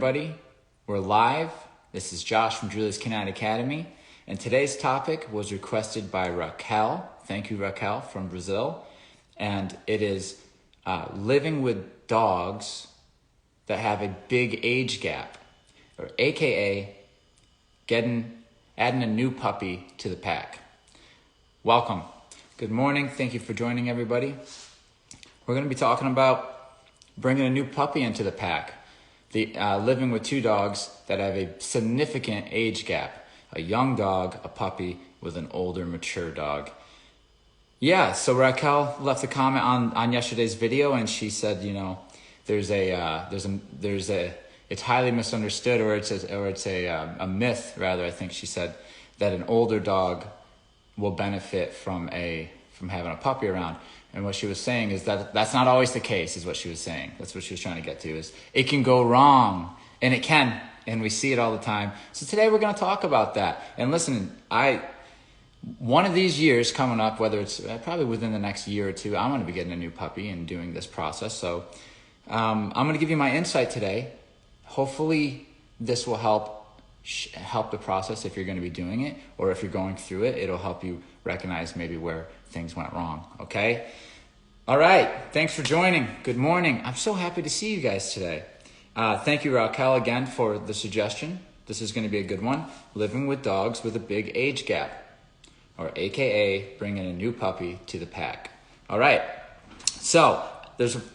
everybody. We're live. This is Josh from Julia's Canine Academy, and today's topic was requested by Raquel. Thank you, Raquel, from Brazil. And it is living with dogs that have a big age gap, or AKA adding a new puppy to the pack. Welcome. Good morning. Thank you for joining, everybody. We're going to be talking about bringing a new puppy into the pack. Living with two dogs that have a significant age gap. A young dog, a puppy, with an older, mature dog. Yeah, so Raquel left a comment on yesterday's video, and she said, it's highly misunderstood, or it's a myth, rather. I think she said that an older dog will benefit from having a puppy around. And what she was saying is that that's not always the case, is what she was saying. That's what she was trying to get to, is it can go wrong, and it can, and we see it all the time. So today we're going to talk about that. And listen, one of these years coming up, whether it's probably within the next year or two, I'm going to be getting a new puppy and doing this process. So I'm going to give you my insight today. Hopefully this will help the process if you're going to be doing it, or if you're going through it, it'll help you recognize maybe where things went wrong. Okay? All right. Thanks for joining. Good morning. I'm so happy to see you guys today. Thank you, Raquel, again for the suggestion. This is going to be a good one. Living with dogs with a big age gap, or AKA bringing a new puppy to the pack. All right. So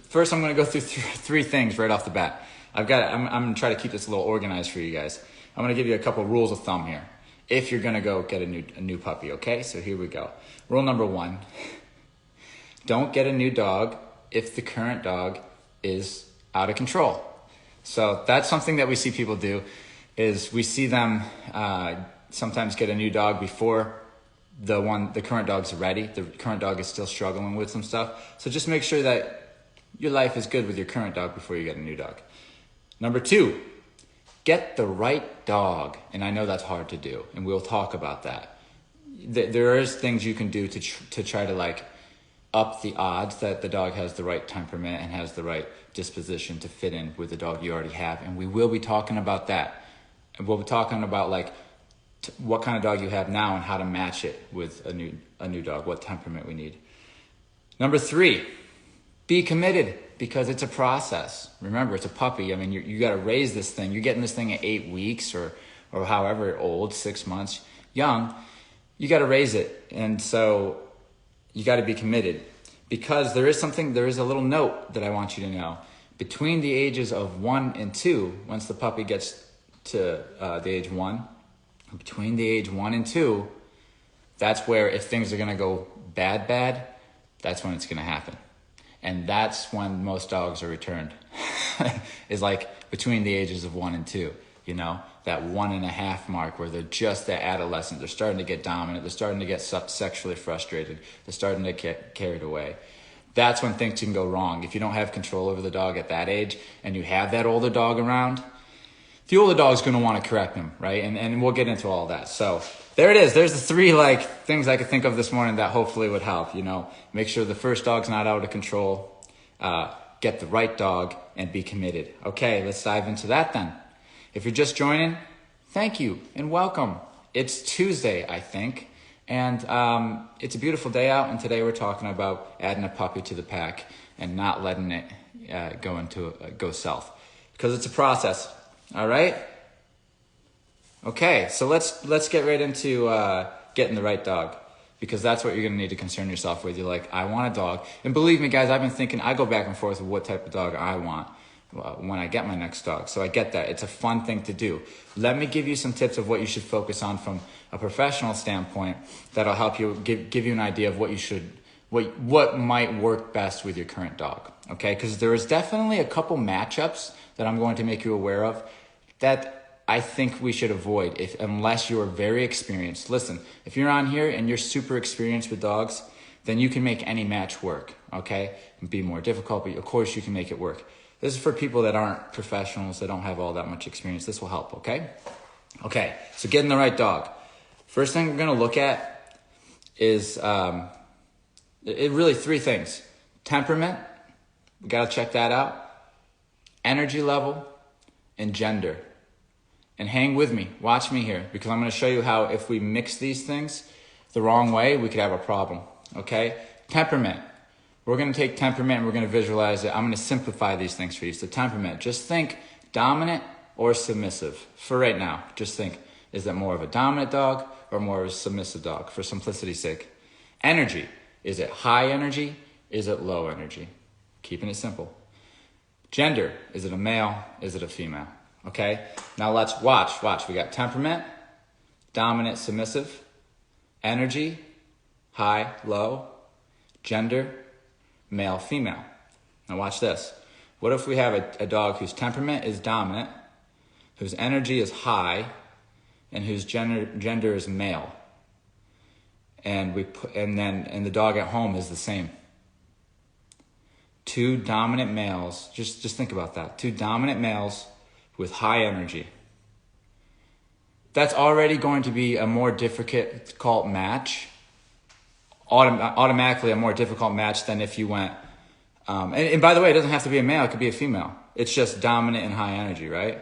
first I'm going to go through three things right off the bat. I'm going to try to keep this a little organized for you guys. I'm going to give you a couple rules of thumb here if you're going to go get a new puppy, okay? So here we go. Rule number 1, don't get a new dog if the current dog is out of control. So that's something that we see people do, is we see them sometimes get a new dog before the current dog's ready. The current dog is still struggling with some stuff. So just make sure that your life is good with your current dog before you get a new dog. Number 2, get the right dog. And I know that's hard to do, and we'll talk about that. There is things you can do to try to up the odds that the dog has the right temperament and has the right disposition to fit in with the dog you already have. And we will be talking about that. And we'll be talking about what kind of dog you have now and how to match it with a new dog, what temperament we need. Number 3, be committed, because it's a process. Remember, it's a puppy. I mean, you got to raise this thing. You're getting this thing at 8 weeks or however old, 6 months, young. You got to raise it. And so you got to be committed, because there is a little note that I want you to know. Between the ages of 1 and 2, once the puppy gets to the age 1, between the age 1 and 2, that's where, if things are going to go bad, that's when it's going to happen. And that's when most dogs are returned, is between the ages of 1 and 2, that 1.5 mark, where they're just that adolescent. They're starting to get dominant. They're starting to get sexually frustrated. They're starting to get carried away. That's when things can go wrong. If you don't have control over the dog at that age and you have that older dog around, the older dog's going to want to correct them, right? And we'll get into all that. So there it is. There's the 3 things I could think of this morning that hopefully would help. Make sure the first dog's not out of control. Get the right dog and be committed. Okay, let's dive into that then. If you're just joining, thank you and welcome. It's Tuesday, I think, and it's a beautiful day out. And today we're talking about adding a puppy to the pack and not letting it go south, because it's a process. All right. Okay, so let's get right into getting the right dog, because that's what you're going to need to concern yourself with. You're like, I want a dog. And believe me, guys, I've been thinking, I go back and forth with what type of dog I want when I get my next dog. So I get that. It's a fun thing to do. Let me give you some tips of what you should focus on from a professional standpoint that'll help you give you an idea of what might work best with your current dog. Okay? Because there is definitely a couple matchups that I'm going to make you aware of that I think we should avoid unless you're very experienced. Listen, if you're on here and you're super experienced with dogs, then you can make any match work, okay? It'd be more difficult, but of course you can make it work. This is for people that aren't professionals, that don't have all that much experience. This will help, okay? Okay, so getting the right dog. First thing we're going to look at is really 3 things. Temperament, we got to check that out. Energy level, and gender. And hang with me, watch me here, because I'm going to show you how if we mix these things the wrong way, we could have a problem, okay? Temperament. We're going to take temperament and we're going to visualize it. I'm going to simplify these things for you. So temperament, just think dominant or submissive. For right now, just think, is that more of a dominant dog or more of a submissive dog, for simplicity's sake? Energy, is it high energy? Is it low energy? Keeping it simple. Gender, is it a male? Is it a female? Okay, now let's watch. We got temperament, dominant, submissive, energy, high, low, gender, male, female. Now watch this. What if we have a dog whose temperament is dominant, whose energy is high, and whose gender is male? And the dog at home is the same. Two dominant males, just think about that. Two dominant males with high energy. That's already going to be a more difficult match, automatically a more difficult match than if you went, and by the way, it doesn't have to be a male, it could be a female. It's just dominant and high energy, right?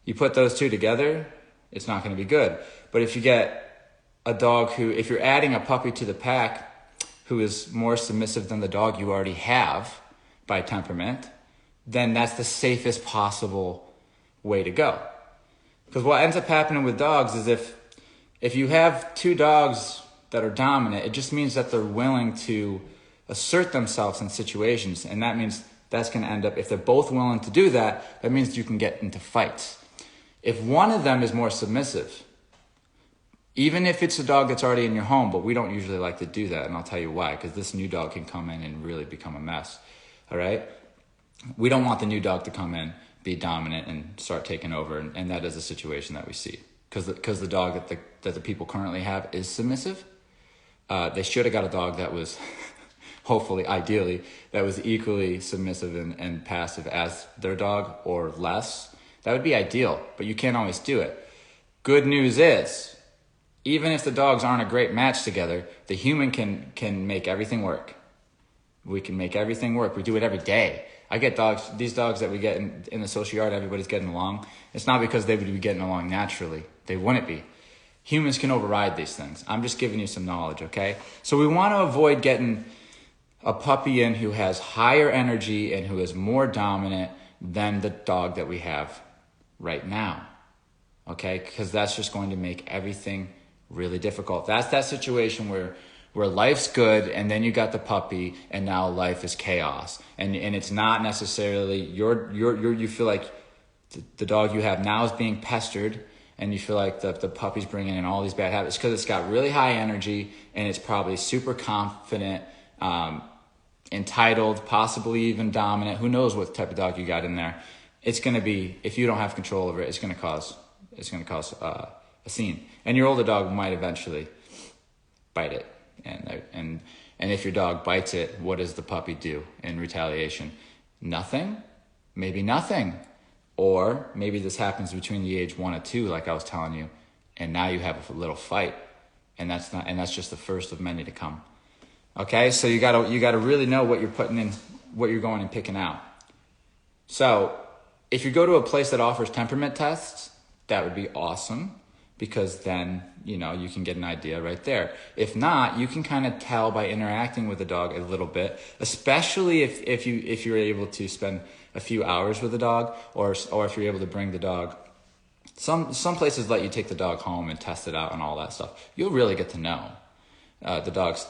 You put those two together, it's not going to be good. But if you get a dog if you're adding a puppy to the pack who is more submissive than the dog you already have by temperament, then that's the safest possible way to go. Because what ends up happening with dogs is if you have two dogs that are dominant, it just means that they're willing to assert themselves in situations. And that means that's going to end up, if they're both willing to do that, that means you can get into fights. If one of them is more submissive, even if it's a dog that's already in your home, but we don't usually like to do that, and I'll tell you why, because this new dog can come in and really become a mess, all right? We don't want the new dog to come in, be dominant, and start taking over, and that is a situation that we see. Because the dog that the people currently have is submissive. They should have got a dog that was, hopefully, ideally, that was equally submissive and passive as their dog, or less. That would be ideal, but you can't always do it. Good news is, even if the dogs aren't a great match together, the human can make everything work. We can make everything work. We do it every day. I get these dogs that we get in the social yard, everybody's getting along. It's not because they would be getting along naturally. They wouldn't be. Humans can override these things. I'm just giving you some knowledge, okay? So we want to avoid getting a puppy in who has higher energy and who is more dominant than the dog that we have right now, okay? Because that's just going to make everything really difficult. That's that situation where life's good and then you got the puppy and now life is chaos. And it's not necessarily you feel like the dog you have now is being pestered, and you feel like the puppy's bringing in all these bad habits because it's got really high energy and it's probably super confident, entitled, possibly even dominant. Who knows what type of dog you got in there? It's going to be, if you don't have control over it, it's going to cause a scene. And your older dog might eventually bite it. And if your dog bites it, what does the puppy do in retaliation? Nothing? Maybe nothing. Or maybe this happens between the age 1 and 2, like I was telling you, and now you have a little fight, and that's just the first of many to come. Okay, so you gotta really know what you're putting in, what you're going and picking out. So if you go to a place that offers temperament tests, that would be awesome, because then you can get an idea right there. If not, you can kind of tell by interacting with the dog a little bit, especially if you're able to spend a few hours with the dog, or if you're able to bring the dog. Some places let you take the dog home and test it out and all that stuff. You'll really get to know the dog's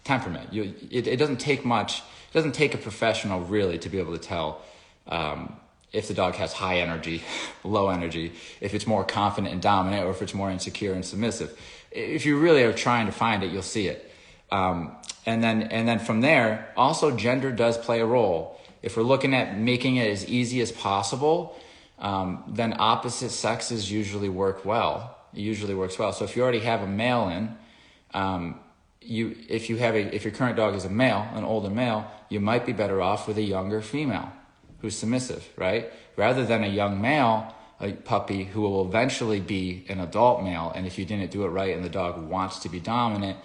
temperament. It doesn't take much. It doesn't take a professional really to be able to tell if the dog has high energy, low energy, if it's more confident and dominant, or if it's more insecure and submissive. If you really are trying to find it, you'll see it. And then from there, also gender does play a role. If we're looking at making it as easy as possible, then opposite sexes usually work well. It usually works well. So if you already have a male in, if your current dog is a male, an older male, you might be better off with a younger female who's submissive, right? Rather than a young male, a puppy who will eventually be an adult male. And if you didn't do it right and the dog wants to be dominant,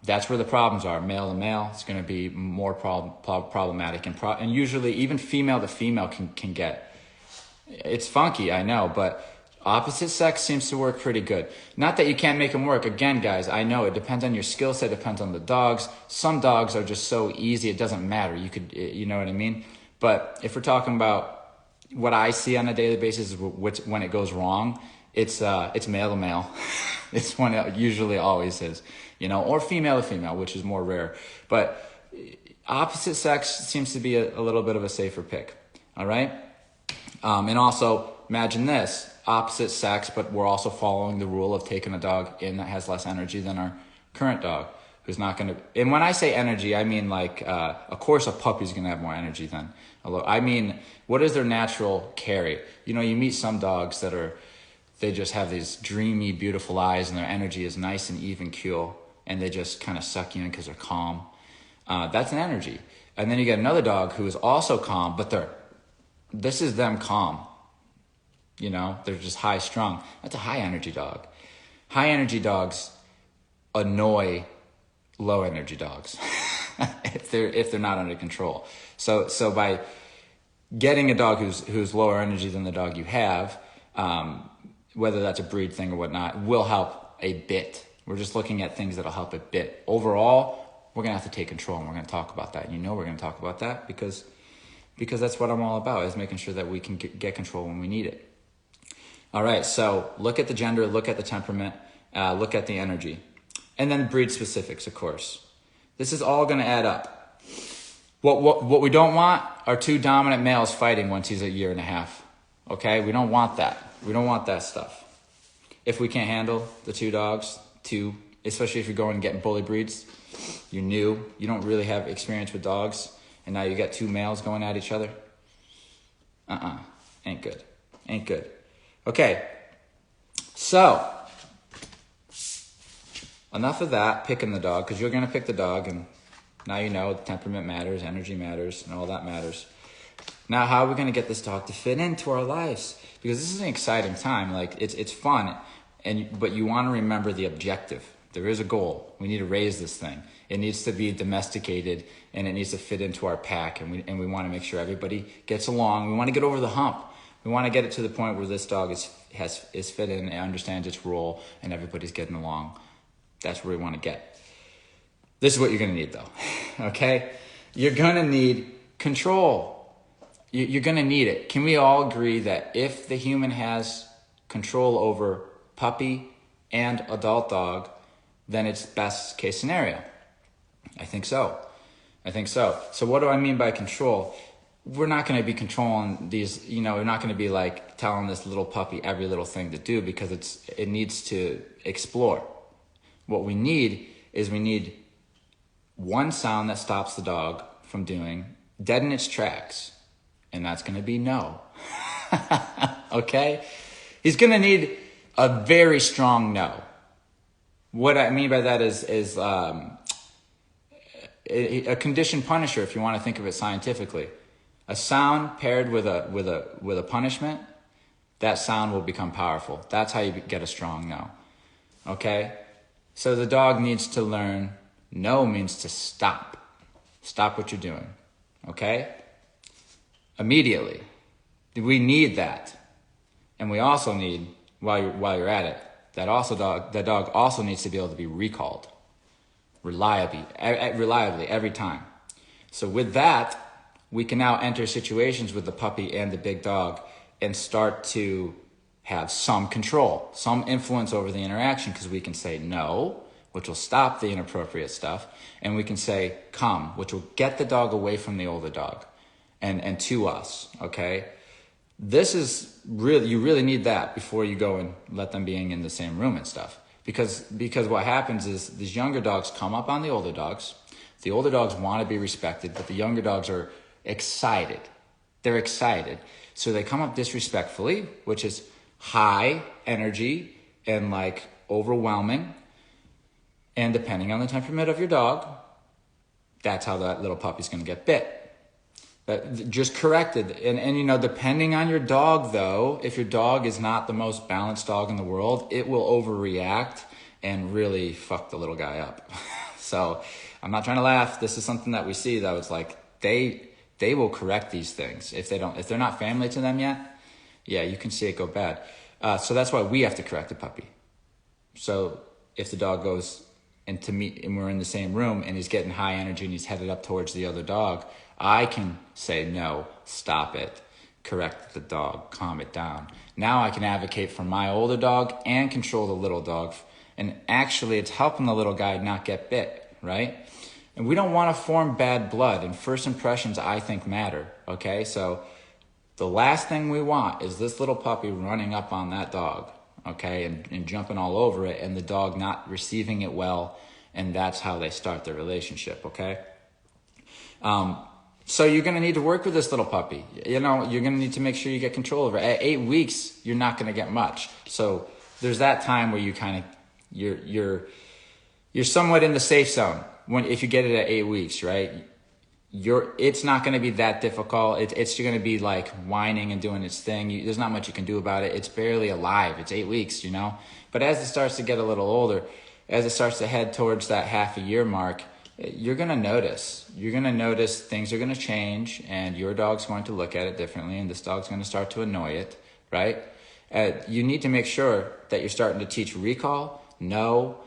that's where the problems are. Male to male, it's going to be more problematic. And usually even female to female can get It's funky, I know, but opposite sex seems to work pretty good. Not that you can't make them work. Again, guys, I know it depends on your skill set, depends on the dogs. Some dogs are just so easy, it doesn't matter. You know what I mean? But if we're talking about what I see on a daily basis, when it goes wrong, it's male to male. It's when it usually always is, or female to female, which is more rare. But opposite sex seems to be a little bit of a safer pick. All right. And also imagine this, opposite sex, but we're also following the rule of taking a dog in that has less energy than our current dog, who's not going to, and when I say energy, I mean like, of course a puppy's going to have more energy than I mean, what is their natural carry? You meet some dogs they just have these dreamy, beautiful eyes and their energy is nice and even keel and they just kind of suck you in because they're calm. That's an energy. And then you get another dog who is also calm, but this is them calm. They're just high strung. That's a high energy dog. High energy dogs annoy low energy dogs if they're not under control. So by getting a dog who's lower energy than the dog you have, whether that's a breed thing or whatnot, will help a bit. We're just looking at things that'll help a bit. Overall, we're gonna have to take control, and we're gonna talk about that. We're gonna talk about that because that's what I'm all about, is making sure that we can get control when we need it. All right, so look at the gender, look at the temperament, look at the energy, and then breed specifics, of course. This is all gonna add up. What we don't want are two dominant males fighting once he's a year and a half. Okay, we don't want that. We don't want that stuff. If we can't handle the two dogs, especially if you're going and getting bully breeds, you're new, you don't really have experience with dogs, and now you got two males going at each other. Ain't good. Okay, so enough of that, picking the dog, because you're going to pick the dog, and now the temperament matters, energy matters, and all that matters. Now, how are we going to get this dog to fit into our lives? Because this is an exciting time. Like, it's fun, but you want to remember the objective. There is a goal. We need to raise this thing. It needs to be domesticated, and it needs to fit into our pack, and we want to make sure everybody gets along. We want to get over the hump. We want to get it to the point where this dog is fit in and understands its role, and everybody's getting along. That's where we want to get. This is what you're going to need, though. Okay? You're going to need control. You're going to need it. Can we all agree that if the human has control over puppy and adult dog, then it's best case scenario? I think so. So what do I mean by control? We're not going to be controlling these, we're not going to be like telling this little puppy every little thing to do, because it needs to explore. What we need is one sound that stops the dog from doing, dead in its tracks. And that's going to be no. Okay? He's going to need a very strong no. What I mean by that is a conditioned punisher, if you want to think of it scientifically. A sound paired with a punishment, that sound will become powerful. That's how you get a strong no. Okay? So the dog needs to learn no means to stop. Stop what you're doing. Okay? Immediately. We need that. And we also need, while you're at it, that dog also needs to be able to be recalled reliably every time. So with that, we can now enter situations with the puppy and the big dog and start to have some control, some influence over the interaction, because we can say no, which will stop the inappropriate stuff, and we can say come, which will get the dog away from the older dog and to us, okay? This is really, you really need that before you go and let them be in the same room and stuff. Because what happens is these younger dogs come up on the older dogs. The older dogs want to be respected, but the younger dogs are excited. They're excited. So they come up disrespectfully, which is high energy and like overwhelming. And depending on the temperament of your dog, that's how that little puppy's going to get bit. But just corrected. And depending on your dog, though, if your dog is not the most balanced dog in the world, it will overreact and really fuck the little guy up. So I'm not trying to laugh. This is something that we see, though. It's like they will correct these things if they're not family to them yet. Yeah, you can see it go bad. So that's why we have to correct the puppy. So if the dog goes into me and we're in the same room and he's getting high energy and he's headed up towards the other dog, I can say, no, stop it, correct the dog, calm it down. Now I can advocate for my older dog and control the little dog. And actually it's helping the little guy not get bit, right? And we don't want to form bad blood, and first impressions, I think, matter, okay? So the last thing we want is this little puppy running up on that dog, okay, and jumping all over it, and the dog not receiving it well, and that's how they start their relationship, okay? So you're going to need to work with this little puppy. You're going to need to make sure you get control over it. At 8 weeks, you're not going to get much. So there's that time where you kind of, you're somewhat in the safe zone if you get it at 8 weeks, right? It's not going to be that difficult. It's going to be like whining and doing its thing. There's not much you can do about it. It's barely alive. It's 8 weeks, But as it starts to get a little older, as it starts to head towards that half a year mark, you're going to notice. You're going to notice things are going to change, and your dog's going to look at it differently, and this dog's going to start to annoy it, right? You need to make sure that you're starting to teach recall, no,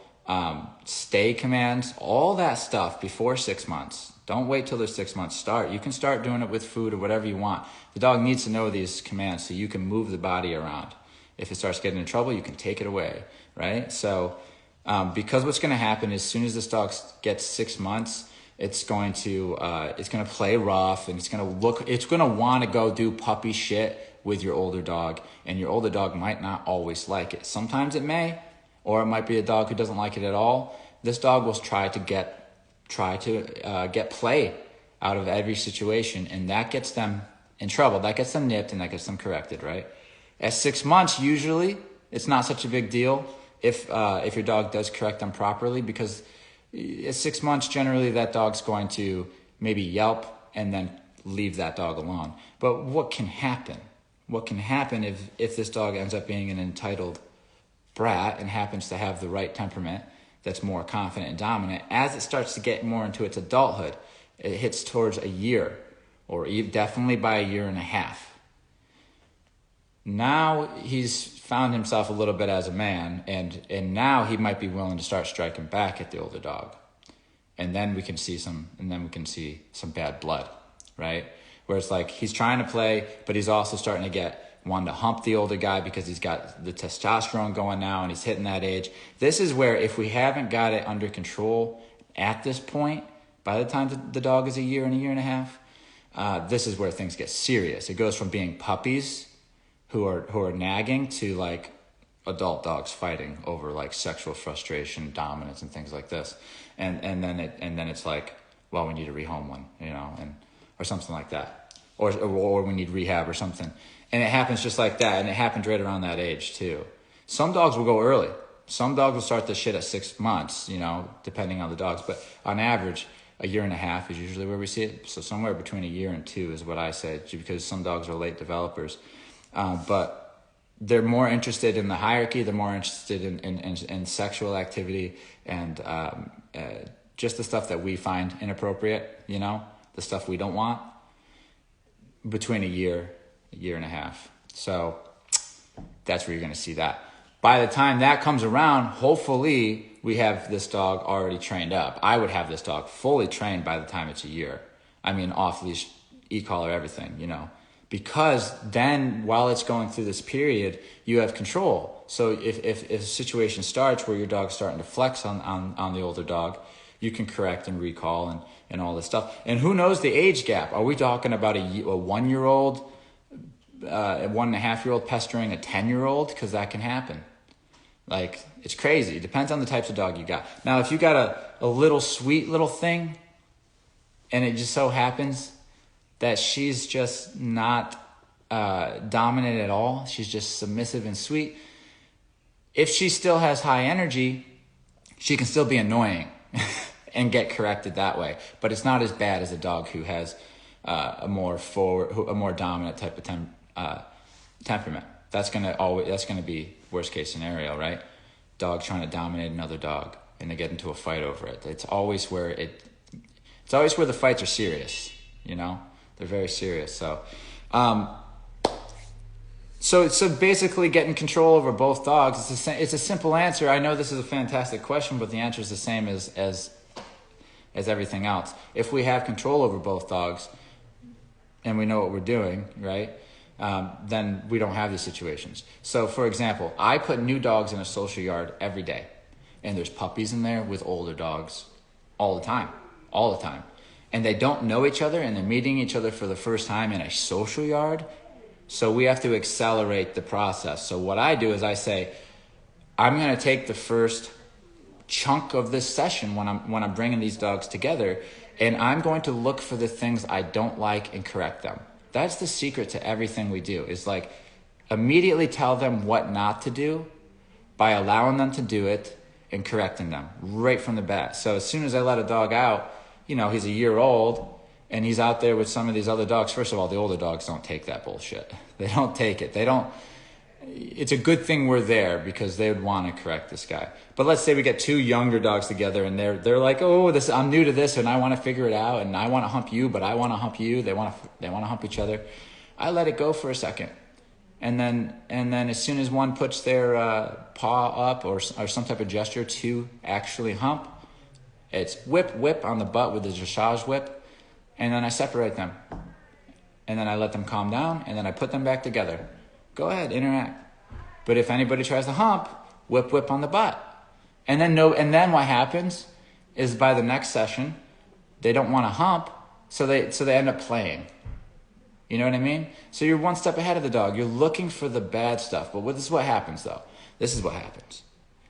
stay commands, all that stuff before 6 months. Don't wait till they're 6 months. You can start doing it with food or whatever you want. The dog needs to know these commands so you can move the body around. If it starts getting in trouble, you can take it away, right? So because what's going to happen is as soon as this dog gets 6 months, it's going to play rough, and it's going to want to go do puppy shit with your older dog, and your older dog might not always like it. Sometimes it may, or it might be a dog who doesn't like it at all. This dog will try to get play out of every situation, and that gets them in trouble. That gets them nipped, and that gets them corrected, right? At 6 months, usually, it's not such a big deal if your dog does correct them properly, because at 6 months, generally, that dog's going to maybe yelp and then leave that dog alone. But what can happen? What can happen if this dog ends up being an entitled brat and happens to have the right temperament that's more confident and dominant? As it starts to get more into its adulthood, it hits towards a year, or definitely by a year and a half. Now he's found himself a little bit as a man, and now he might be willing to start striking back at the older dog. And then we can see some bad blood, right? Where it's like he's trying to play, but he's also starting to want to hump the older guy because he's got the testosterone going now and he's hitting that age. This is where, if we haven't got it under control at this point, by the time the dog is a year and a half, this is where things get serious. It goes from being puppies who are nagging to like adult dogs fighting over like sexual frustration, dominance, and things like this. And then it's like, well, we need to rehome one, or something like that, or we need rehab or something. And it happens just like that, and it happens right around that age too. Some dogs will go early. Some dogs will start this shit at 6 months, depending on the dogs. But on average, a year and a half is usually where we see it. So somewhere between a year and 2 is what I say, because some dogs are late developers. But they're more interested in the hierarchy. They're more interested in sexual activity and just the stuff that we find inappropriate, the stuff we don't want, between a year and a half. So that's where you're going to see that. By the time that comes around, hopefully we have this dog already trained up. I would have this dog fully trained by the time it's a year. I mean, off-leash, e-collar, everything, because then while it's going through this period, you have control. So if a situation starts where your dog's starting to flex on the older dog, you can correct and recall and all this stuff. And who knows the age gap? Are we talking about a 1-year-old, a 1.5-year-old pestering a 10-year-old? Because that can happen. Like, it's crazy. It depends on the types of dog you got. Now, if you got a little sweet little thing, and it just so happens that she's just not dominant at all, she's just submissive and sweet, if she still has high energy, she can still be annoying and get corrected that way. But it's not as bad as a dog who has a more dominant type of temperament. That's gonna be worst case scenario, right? Dog trying to dominate another dog and they get into a fight over it. It's always where the fights are serious, They're very serious. So So basically getting control over both dogs, it's a simple answer. I know this is a fantastic question, but the answer is the same as everything else. If we have control over both dogs and we know what we're doing, right, then we don't have these situations. So for example, I put new dogs in a social yard every day, and there's puppies in there with older dogs all the time. And they don't know each other, and they're meeting each other for the first time in a social yard. So we have to accelerate the process. So what I do is I say, I'm going to take the first chunk of this session when I'm bringing these dogs together, and I'm going to look for the things I don't like and correct them. That's the secret to everything we do, is like immediately tell them what not to do by allowing them to do it and correcting them right from the bat. So as soon as I let a dog out, he's a year old and he's out there with some of these other dogs. First of all, the older dogs don't take that bullshit. They don't take it. It's a good thing we're there, because they would want to correct this guy. But let's say we get two younger dogs together and they're like, oh, I'm new to this and I want to figure it out, and I want to hump you, but I want to hump you. They want to hump each other. I let it go for a second. And then as soon as one puts their paw up or some type of gesture to actually hump, it's whip on the butt with the dressage whip. And then I separate them. And then I let them calm down, and then I put them back together. Go ahead, interact. But if anybody tries to hump, whip on the butt. And then what happens is by the next session, they don't want to hump, so they end up playing. You know what I mean? So you're one step ahead of the dog. You're looking for the bad stuff. But this is what happens, though. This is what happens.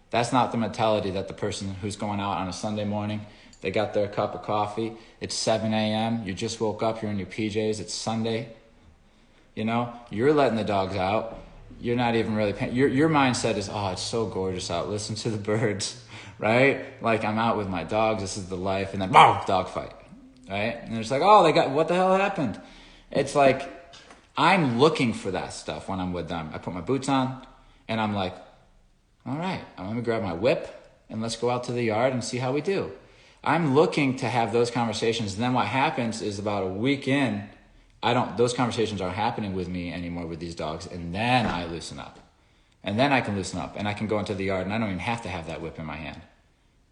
That's not the mentality that the person who's going out on a Sunday morning, they got their cup of coffee, it's 7 a.m., you just woke up, you're in your PJs, it's Sunday. You're letting the dogs out. You're not even really paying. Your mindset is, oh, it's so gorgeous out. Listen to the birds, right? Like, I'm out with my dogs. This is the life. And then, dog fight, right? And it's like, oh, what the hell happened? It's like, I'm looking for that stuff when I'm with them. I put my boots on, and I'm like, all right, I'm going to grab my whip, and let's go out to the yard and see how we do. I'm looking to have those conversations. And then what happens is about a week in, those conversations aren't happening with me anymore with these dogs. And then I loosen up. And then I can loosen up and I can go into the yard and I don't even have to have that whip in my hand.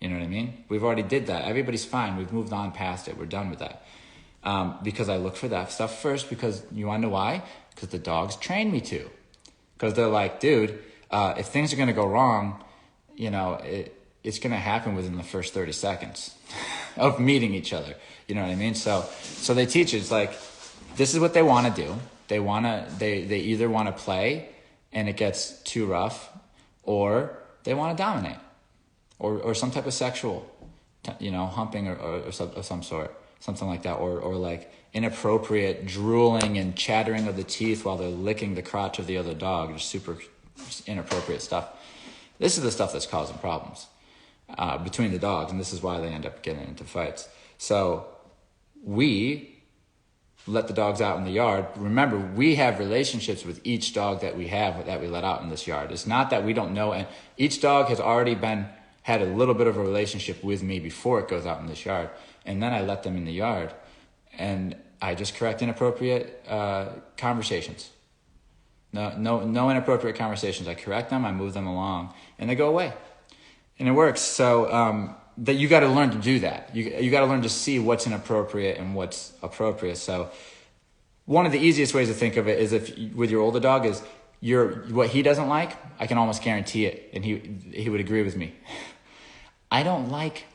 You know what I mean? We've already did that. Everybody's fine. We've moved on past it. We're done with that. Because I look for that stuff first, because you want to know why? Because the dogs train me to. Because they're like, dude, if things are going to go wrong, it's going to happen within the first 30 seconds of meeting each other. You know what I mean? So they teach it. It's like, this is what they want to do. They either want to play and it gets too rough, or they want to dominate, or some type of sexual, humping or of some sort, something like that, or like inappropriate drooling and chattering of the teeth while they're licking the crotch of the other dog. Just super inappropriate stuff. This is the stuff that's causing problems between the dogs, and this is why they end up getting into fights. So we let the dogs out in the yard. Remember, we have relationships with each dog that we let out in this yard. It's not that we don't know, and each dog has already had a little bit of a relationship with me before it goes out in this yard. And then I let them in the yard, and I just correct inappropriate conversations. No inappropriate conversations. I correct them, I move them along, and they go away. And it works. So that you got to learn to do that. You got to learn to see what's inappropriate and what's appropriate. So one of the easiest ways to think of it is if with your older dog is what he doesn't like, I can almost guarantee it, and he would agree with me. I don't like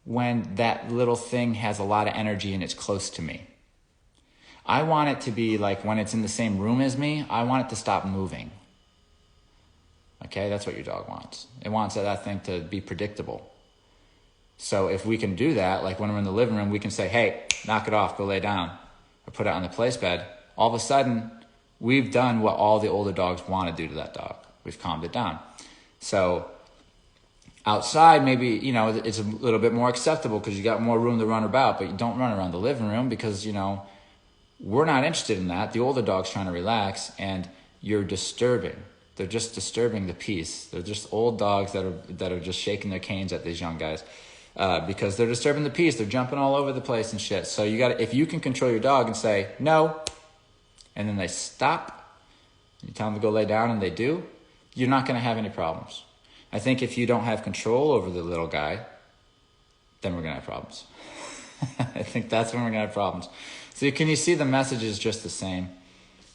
when that little thing has a lot of energy and it's close to me. I want it to be like when it's in the same room as me, I want it to stop moving. Okay, that's what your dog wants. It wants that thing to be predictable. So if we can do that, like when we're in the living room, we can say, hey, knock it off, go lay down, or put it on the place bed. All of a sudden, we've done what all the older dogs want to do to that dog. We've calmed it down. So outside, maybe, it's a little bit more acceptable because you got more room to run about, but you don't run around the living room because, we're not interested in that. The older dog's trying to relax, and you're disturbing. They're just disturbing the peace. They're just old dogs that are just shaking their canes at these young guys because they're disturbing the peace. They're jumping all over the place and shit. So if you can control your dog and say no, and then they stop, You tell them to go lay down and they do, you're not going to have any problems. I think if you don't have control over the little guy, then we're going to have problems. I think that's when we're going to have problems. So can you see the message is just the same?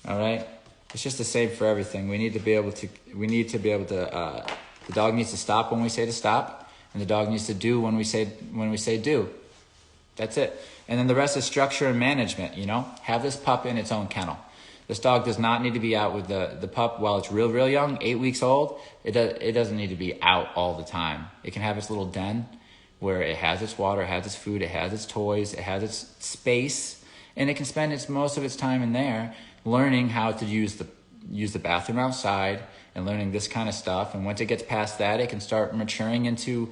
All right? It's just the same for everything. We need to be able to, the dog needs to stop when we say to stop, and the dog needs to do when we say do. That's it. And then the rest is structure and management, Have this pup in its own kennel. This dog does not need to be out with the pup while it's real young, 8 weeks old. It doesn't need to be out all the time. It can have its little den where it has its water, it has its food, it has its toys, it has its space, and it can spend most of its time in there learning how to use the bathroom outside and learning this kind of stuff. And once it gets past that, it can start maturing into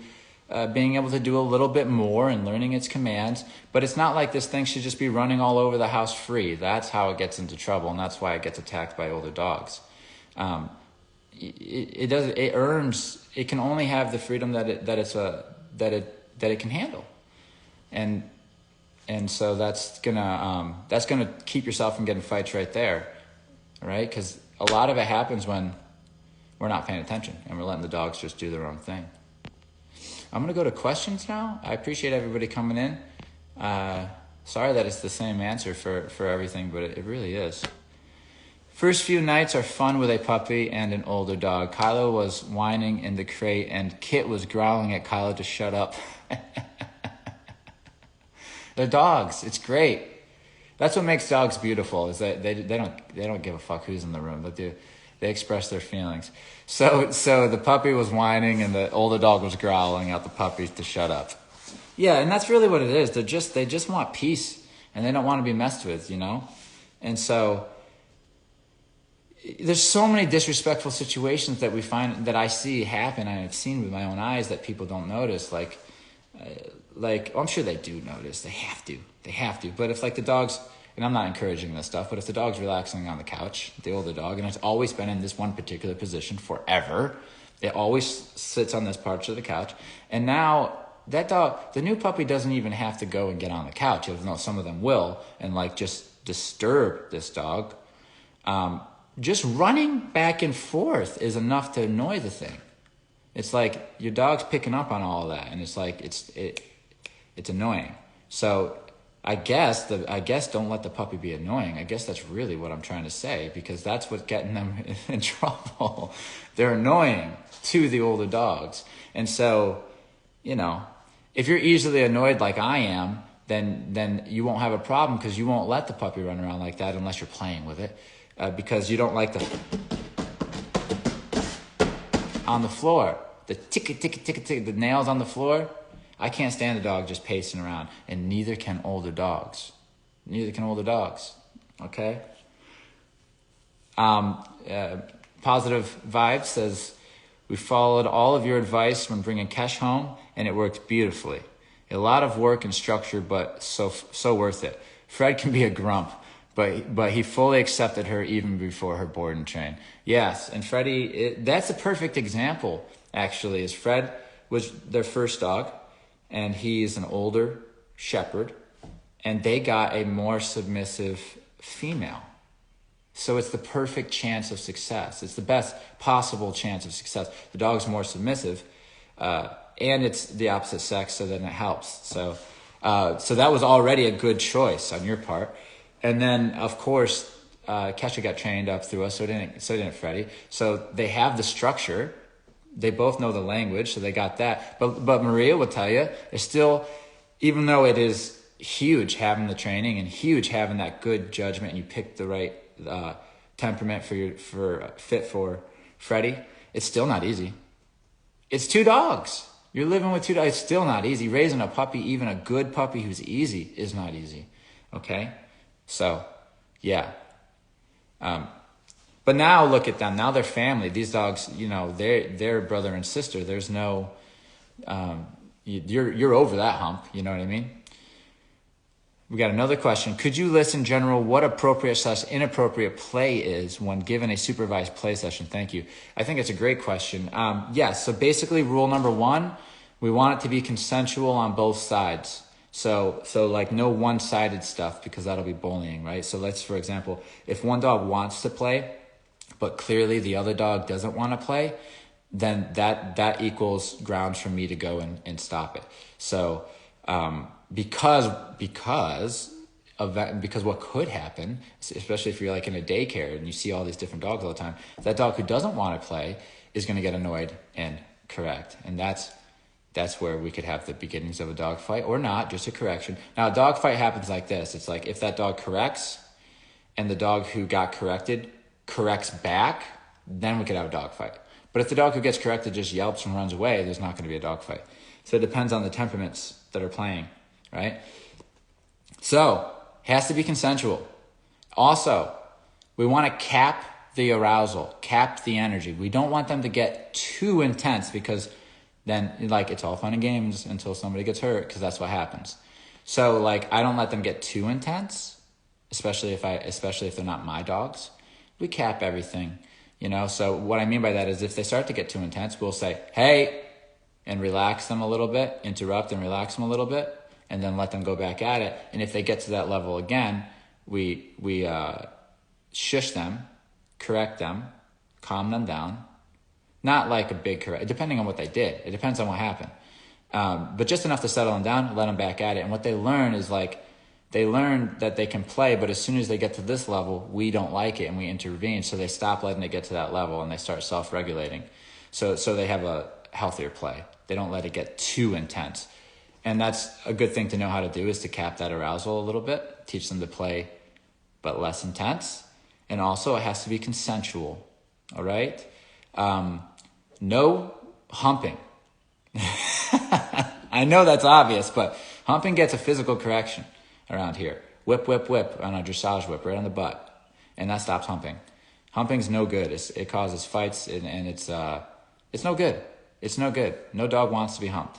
being able to do a little bit more and learning its commands. But it's not like this thing should just be running all over the house free. That's how it gets into trouble, and that's why it gets attacked by older dogs. It can only have the freedom that it can handle, and so that's gonna keep yourself from getting fights right there, right? Because a lot of it happens when we're not paying attention and we're letting the dogs just do their own thing. I'm going to go to questions now. I appreciate everybody coming in. Sorry that it's the same answer for everything, but it really is. First few nights are fun with a puppy and an older dog. Kylo was whining in the crate and Kit was growling at Kylo to shut up. They're dogs. It's great. That's what makes dogs beautiful, is that they don't give a fuck who's in the room. They express their feelings. So the puppy was whining and the older dog was growling at the puppy to shut up. Yeah, and that's really what it is. They just want peace and they don't want to be messed with, And so there's so many disrespectful situations that we find, that I see happen, and I've seen with my own eyes, that people don't notice. Like I'm sure they do notice. They have to. But if the dog's, and I'm not encouraging this stuff, but if the dog's relaxing on the couch, the older dog, and it's always been in this one particular position forever, it always sits on this part of the couch, and now that dog, the new puppy, doesn't even have to go and get on the couch, even though some of them will, and just disturb this dog. Just running back and forth is enough to annoy the thing. It's like your dog's picking up on all of that, and it's annoying. So I guess don't let the puppy be annoying. I guess that's really what I'm trying to say, because that's what's getting them in trouble. They're annoying to the older dogs. And so, if you're easily annoyed like I am, then you won't have a problem, because you won't let the puppy run around like that unless you're playing with it, because you don't like on the floor, the tick, the nails on the floor. I can't stand a dog just pacing around, and neither can older dogs. Okay? Positive Vibe says, we followed all of your advice when bringing Kesh home, and it worked beautifully. A lot of work and structure, but so worth it. Fred can be a grump, but he fully accepted her even before her board and train. Yes, and Freddie, that's a perfect example, actually, is Fred was their first dog, and he's an older shepherd, and they got a more submissive female. So it's the perfect chance of success. It's the best possible chance of success. The dog's more submissive, and it's the opposite sex, so then it helps. So that was already a good choice on your part. And then, of course, Kesha got trained up through us, so didn't Freddie. So they have the structure. They both know the language, so they got that. But Maria will tell you, it's still, even though it is huge having the training and huge having that good judgment, and you pick the right temperament fit for Freddie, it's still not easy. It's 2 dogs. You're living with 2 dogs. It's still not easy. Raising a puppy, even a good puppy who's easy, is not easy. Okay? So, yeah. But now look at them. Now they're family. These dogs, they're brother and sister. There's no, you're over that hump. You know what I mean? We got another question. Could you list in general what appropriate/inappropriate play is when given a supervised play session? Thank you. I think it's a great question. Yes. So basically, rule number 1, we want it to be consensual on both sides. So no one-sided stuff, because that'll be bullying, right? So for example, if one dog wants to play, but clearly the other dog doesn't want to play, then that equals grounds for me to go and stop it. So because what could happen, especially if you're like in a daycare and you see all these different dogs all the time, that dog who doesn't want to play is going to get annoyed and correct. And that's where we could have the beginnings of a dog fight, or not, just a correction. Now, a dog fight happens like this. It's like if that dog corrects and the dog who got corrected corrects back, then we could have a dog fight. But if the dog who gets corrected just yelps and runs away, there's not going to be a dog fight. So it depends on the temperaments that are playing, right? So, has to be consensual. Also, we want to cap the arousal, cap the energy. We don't want them to get too intense, because then like it's all fun and games until somebody gets hurt, because that's what happens. So like I don't let them get too intense, especially if they're not my dogs. We cap everything, you know. So what I mean by that is if they start to get too intense, we'll say, "Hey," and relax them a little bit, interrupt and relax them a little bit, and then let them go back at it. And if they get to that level again, we shush them, correct them, calm them down. Not like a big correct, depending on what they did. It depends on what happened. But just enough to settle them down, let them back at it. And what they learn is like, they learn that they can play, but as soon as they get to this level, we don't like it and we intervene. So they stop letting it get to that level and they start self-regulating. So they have a healthier play. They don't let it get too intense. And that's a good thing to know how to do, is to cap that arousal a little bit, teach them to play, but less intense. And also it has to be consensual. All right. No humping. I know that's obvious, but humping gets a physical correction around here. Whip, whip, whip on a dressage whip right on the butt. And that stops humping. Humping's no good. It causes fights and it's no good. It's no good. No dog wants to be humped.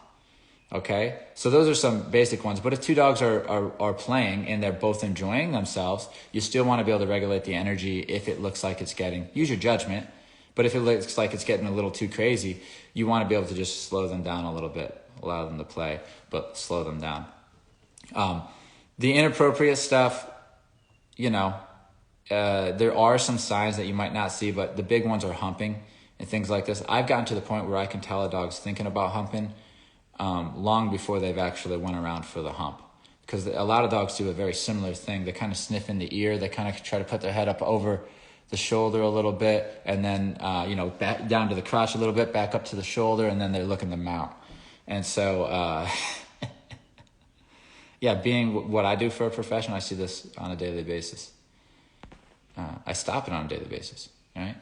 Okay? So those are some basic ones. But if two dogs are playing and they're both enjoying themselves, you still want to be able to regulate the energy if it looks like it's getting, use your judgment. But if it looks like it's getting a little too crazy, you want to be able to just slow them down a little bit. Allow them to play, but slow them down. The inappropriate stuff, you know, there are some signs that you might not see, but the big ones are humping and things like this. I've gotten to the point where I can tell a dog's thinking about humping long before they've actually went around for the hump. Because a lot of dogs do a very similar thing. They kind of sniff in the ear. They kind of try to put their head up over the shoulder a little bit, and then, back down to the crotch a little bit, back up to the shoulder, and then they're looking to mount. And so, being what I do for a profession, I see this on a daily basis. I stop it on a daily basis, right?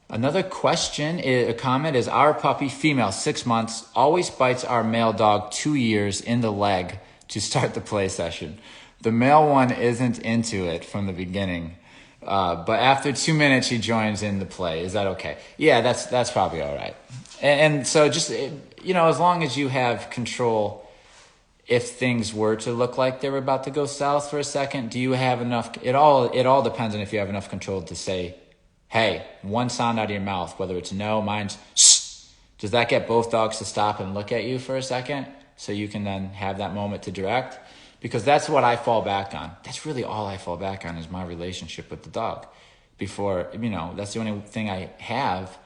Another a comment is, our puppy, female, 6 months, always bites our male dog 2 years in the leg to start the play session. The male one isn't into it from the beginning. But after 2 minutes, he joins in the play. Is that okay? Yeah, that's probably all right. And so just, as long as you have control, if things were to look like they were about to go south for a second, do you have enough? It all depends on if you have enough control to say, hey, one sound out of your mouth, whether it's no, mine's shh. Does that get both dogs to stop and look at you for a second so you can then have that moment to direct? Because that's what I fall back on. That's really all I fall back on, is my relationship with the dog. Before, that's the only thing I have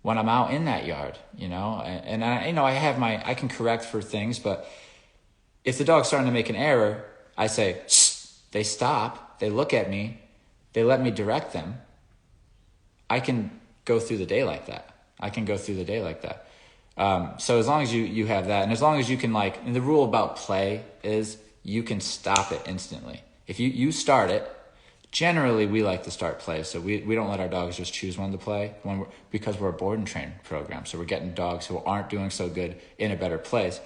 when I'm out in that yard, And I can correct for things, but if the dog's starting to make an error, I say, shh, they stop, they look at me, they let me direct them. I can go through the day like that. So as long as you have that, and as long as you can and the rule about play is, you can stop it instantly. If you start it, generally we like to start play. So we don't let our dogs just choose when to play because we're a board and train program. So we're getting dogs who aren't doing so good in a better place.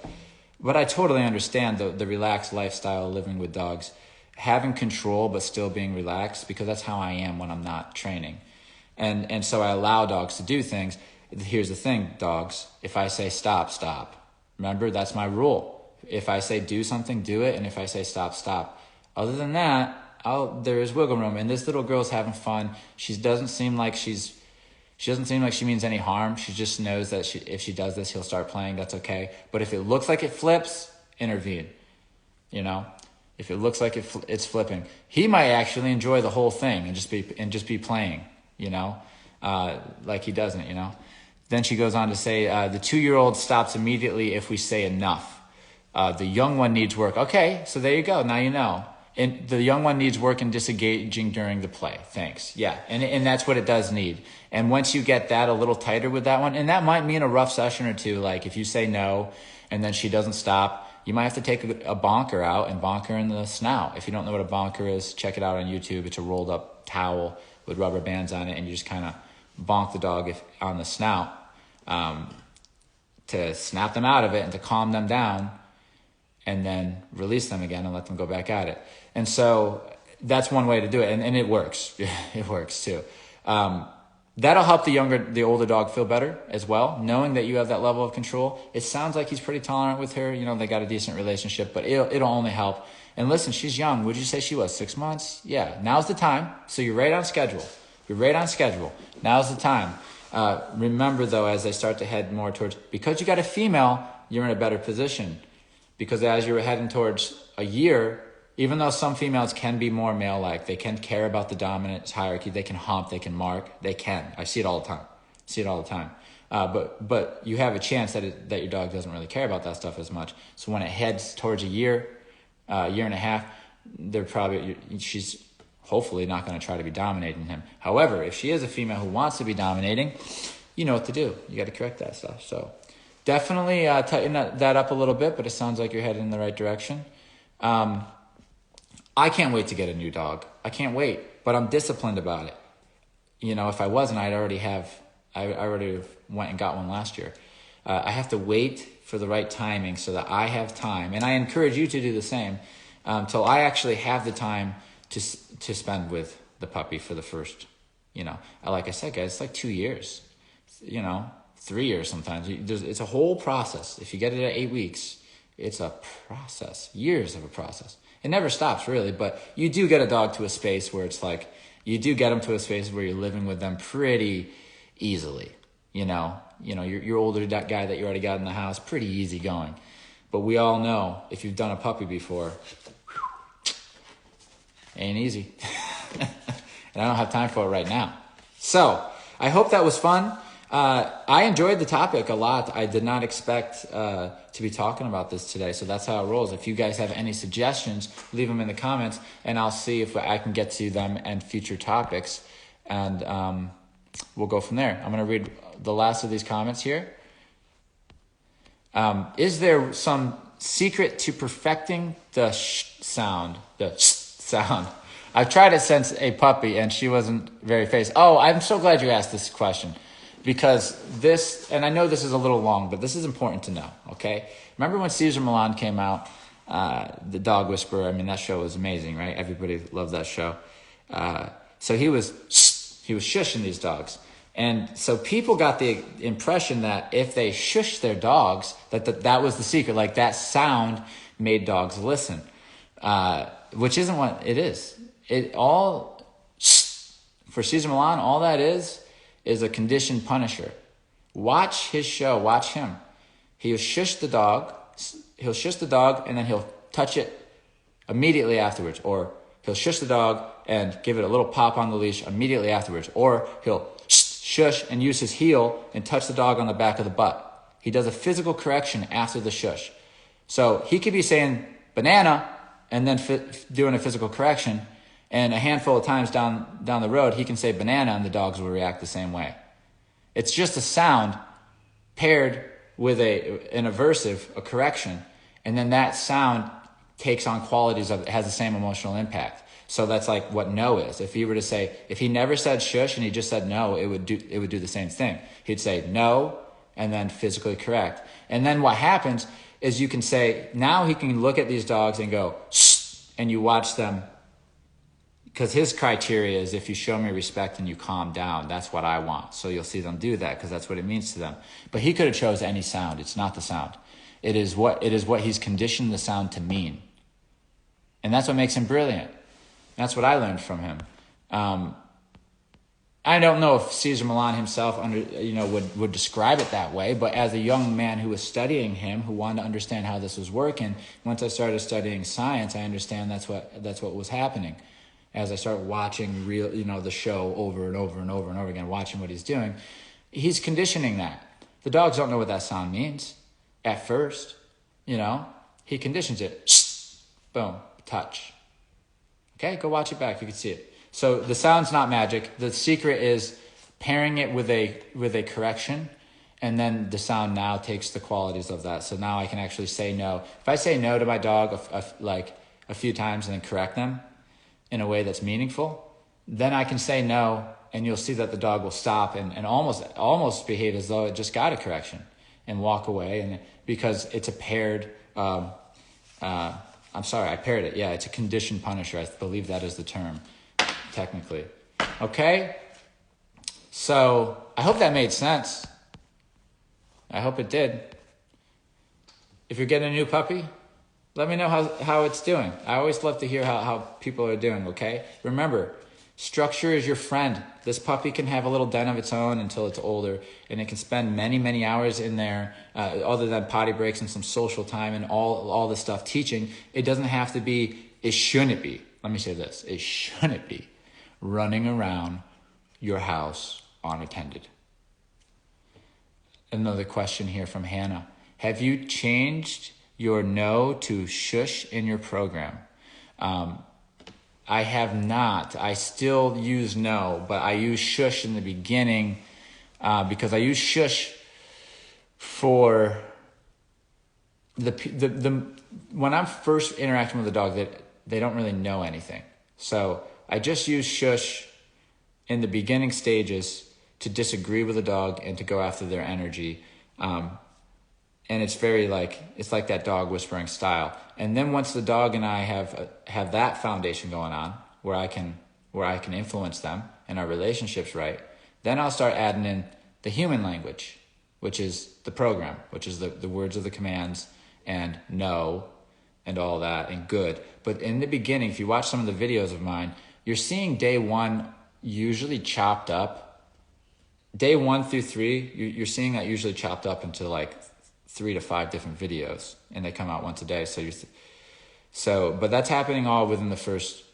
But I totally understand the relaxed lifestyle, living with dogs, having control but still being relaxed, because that's how I am when I'm not training. And so I allow dogs to do things. Here's the thing, dogs. If I say stop, stop. Remember, that's my rule. If I say do something, do it. And if I say stop, stop. Other than that, there is wiggle room. And this little girl's having fun. She doesn't seem like she means any harm. She just knows that if she does this, he'll start playing. That's okay. But if it looks like it flips, intervene. If it looks like it's flipping, he might actually enjoy the whole thing and just be playing. like he doesn't, Then she goes on to say, the 2-year-old stops immediately if we say enough. The young one needs work. Okay, so there you go. Now you know. And the young one needs work and disengaging during the play. Thanks. Yeah, and that's what it does need. And once you get that a little tighter with that one, and that might mean a rough session or two, like if you say no and then she doesn't stop, you might have to take a bonker out and bonk her in the snout. If you don't know what a bonker is, check it out on YouTube. It's a rolled up towel with rubber bands on it, and you just kind of bonk the dog on the snout to snap them out of it and to calm them down, and then release them again and let them go back at it. And so that's one way to do it, and it works. It works too. That'll help the older dog feel better as well, knowing that you have that level of control. It sounds like he's pretty tolerant with her. They got a decent relationship, but it'll only help. And listen, she's young. Would you say she was 6 months? Yeah, now's the time. So you're right on schedule. Now's the time. Remember, though, as they start to head more towards, because you got a female, you're in a better position. Because as you're heading towards a year, even though some females can be more male-like, they can care about the dominance hierarchy, they can hump, they can mark, they can. I see it all the time. But you have a chance that your dog doesn't really care about that stuff as much. So when it heads towards a year and a half, she's hopefully not going to try to be dominating him. However, if she is a female who wants to be dominating, you know what to do. You got to correct that stuff. So definitely tighten that up a little bit, but it sounds like you're heading in the right direction. I can't wait to get a new dog. I can't wait, but I'm disciplined about it. If I wasn't, I already went and got one last year. I have to wait for the right timing so that I have time, and I encourage you to do the same, till I actually have the time to spend with the puppy for the first, like I said, guys, it's like 2 years, 3 years sometimes. It's a whole process. If you get it at 8 weeks, it's a process, years of a process. It never stops, really, but you do get a dog to a space where it's like, you do get them to a space where you're living with them pretty easily. Your older guy that you already got in the house, pretty easy going. But we all know, if you've done a puppy before, ain't easy. And I don't have time for it right now. So, I hope that was fun. I enjoyed the topic a lot. I did not expect to be talking about this today, so that's how it rolls. If you guys have any suggestions, leave them in the comments, and I'll see if I can get to them and future topics, and we'll go from there. I'm going to read the last of these comments here. Is there some secret to perfecting the sound? The sound. I've tried it since a puppy, and she wasn't very phased. Oh, I'm so glad you asked this question. Because this, and I know this is a little long, but this is important to know, okay? Remember when Cesar Millan came out, The Dog Whisperer? I mean, that show was amazing, right? Everybody loved that show. So he was shushing these dogs. And so people got the impression that if they shushed their dogs, that was the secret. Like, that sound made dogs listen, which isn't what it is. For Cesar Millan, all that is a conditioned punisher. Watch his show. Watch him. He'll shush the dog, and then he'll touch it immediately afterwards. Or he'll shush the dog and give it a little pop on the leash immediately afterwards. Or he'll shush and use his heel and touch the dog on the back of the butt. He does a physical correction after the shush. So he could be saying banana and then doing a physical correction, and a handful of times down the road, he can say banana and the dogs will react the same way. It's just a sound paired with an aversive, a correction, and then that sound takes on qualities of, it has the same emotional impact. So that's like what no is. If he were to say, if he never said shush and he just said no, it would do the same thing. He'd say no and then physically correct. And then what happens is you can say, now he can look at these dogs and go, shh, and you watch them. Because his criteria is, if you show me respect and you calm down, that's what I want. So you'll see them do that because that's what it means to them. But he could have chose any sound. It's not the sound. It is what he's conditioned the sound to mean. And that's what makes him brilliant. That's what I learned from him. I don't know if Cesar Millan himself would describe it that way, but as a young man who was studying him, who wanted to understand how this was working, once I started studying science, I understand that's what was happening. as I start watching the show over and over and over and over again, watching what he's doing, he's conditioning that. The dogs don't know what that sound means at first, he conditions it. Boom, touch. Okay, go watch it back. You can see it. So the sound's not magic. The secret is pairing it with a correction, and then the sound now takes the qualities of that. So now I can actually say no. If I say no to my dog a few times and then correct them in a way that's meaningful, then I can say no, and you'll see that the dog will stop and almost behave as though it just got a correction and walk away, and because it's a paired. I paired it. Yeah, it's a conditioned punisher. I believe that is the term, technically. Okay? So I hope that made sense. I hope it did. If you're getting a new puppy, let me know how it's doing. I always love to hear how people are doing, okay? Remember, structure is your friend. This puppy can have a little den of its own until it's older, and it can spend many, many hours in there, other than potty breaks and some social time and all the stuff teaching. It doesn't have to be, it shouldn't be, let me say this, it shouldn't be running around your house unattended. Another question here from Hannah. Have you changed your no to shush in your program? I have not. I still use no, but I use shush in the beginning because I use shush for the when I'm first interacting with a dog that they don't really know anything. So I just use shush in the beginning stages to disagree with a dog and to go after their energy. And it's very it's like that dog whispering style. And then once the dog and I have that foundation going on, where I can influence them and our relationship's right, then I'll start adding in the human language, which is the program, which is the words of the commands and no and all that and good. But in the beginning, if you watch some of the videos of mine, you're seeing day one usually chopped up. Day 1 through 3, you're seeing that usually chopped up into 3 to 5 different videos, and they come out once a day. But that's happening all within the first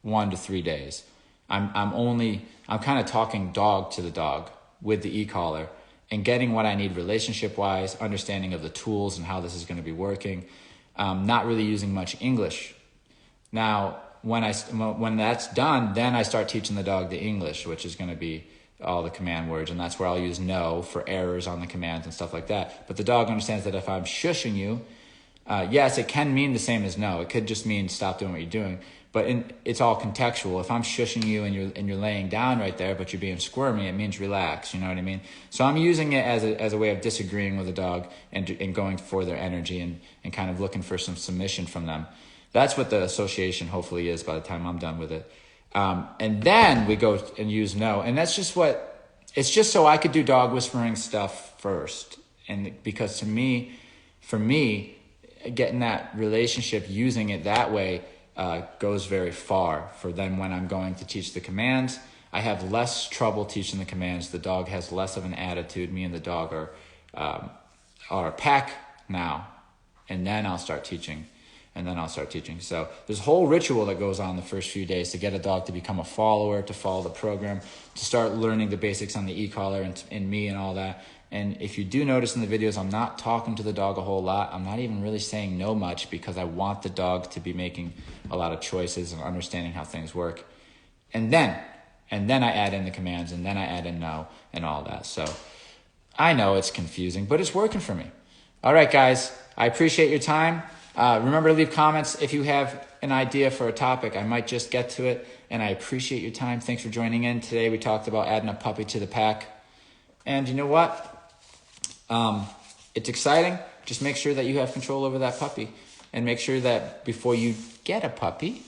1 to 3 days. I'm kind of talking dog to the dog with the e-collar and getting what I need relationship-wise, understanding of the tools and how this is going to be working. Not really using much English. Now, when that's done, then I start teaching the dog the English, which is going to be all the command words, and that's where I'll use no for errors on the commands and stuff like that. But the dog understands that if I'm shushing you, yes, it can mean the same as no. It could just mean stop doing what you're doing, but it's all contextual. If I'm shushing you and you're laying down right there, but you're being squirmy, it means relax. You know what I mean? So I'm using it as a way of disagreeing with the dog and going for their energy and kind of looking for some submission from them. That's what the association hopefully is by the time I'm done with it. And then we go and use no. And that's just it's just so I could do dog whispering stuff first. And because for me, getting that relationship, using it that way, goes very far. For then when I'm going to teach the commands, I have less trouble teaching the commands. The dog has less of an attitude. Me and the dog are a pack now. And then I'll start teaching. So there's a whole ritual that goes on the first few days to get a dog to become a follower, to follow the program, to start learning the basics on the e-collar and me and all that. And if you do notice in the videos, I'm not talking to the dog a whole lot. I'm not even really saying no much because I want the dog to be making a lot of choices and understanding how things work. And then I add in the commands, and then I add in no and all that. So I know it's confusing, but it's working for me. All right, guys, I appreciate your time. Remember to leave comments if you have an idea for a topic. I might just get to it, and I appreciate your time. Thanks for joining in. Today we talked about adding a puppy to the pack. And you know what? It's exciting. Just make sure that you have control over that puppy, and make sure that before you get a puppy,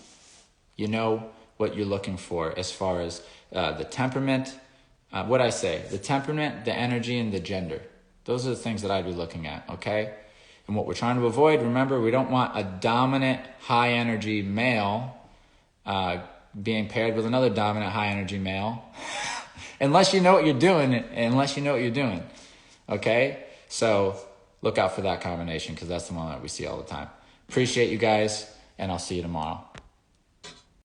you know what you're looking for as far as the temperament. The temperament, the energy, and the gender. Those are the things that I'd be looking at, okay? And what we're trying to avoid, remember, we don't want a dominant, high-energy male being paired with another dominant, high-energy male. Unless you know what you're doing. Okay? So look out for that combination because that's the one that we see all the time. Appreciate you guys, and I'll see you tomorrow.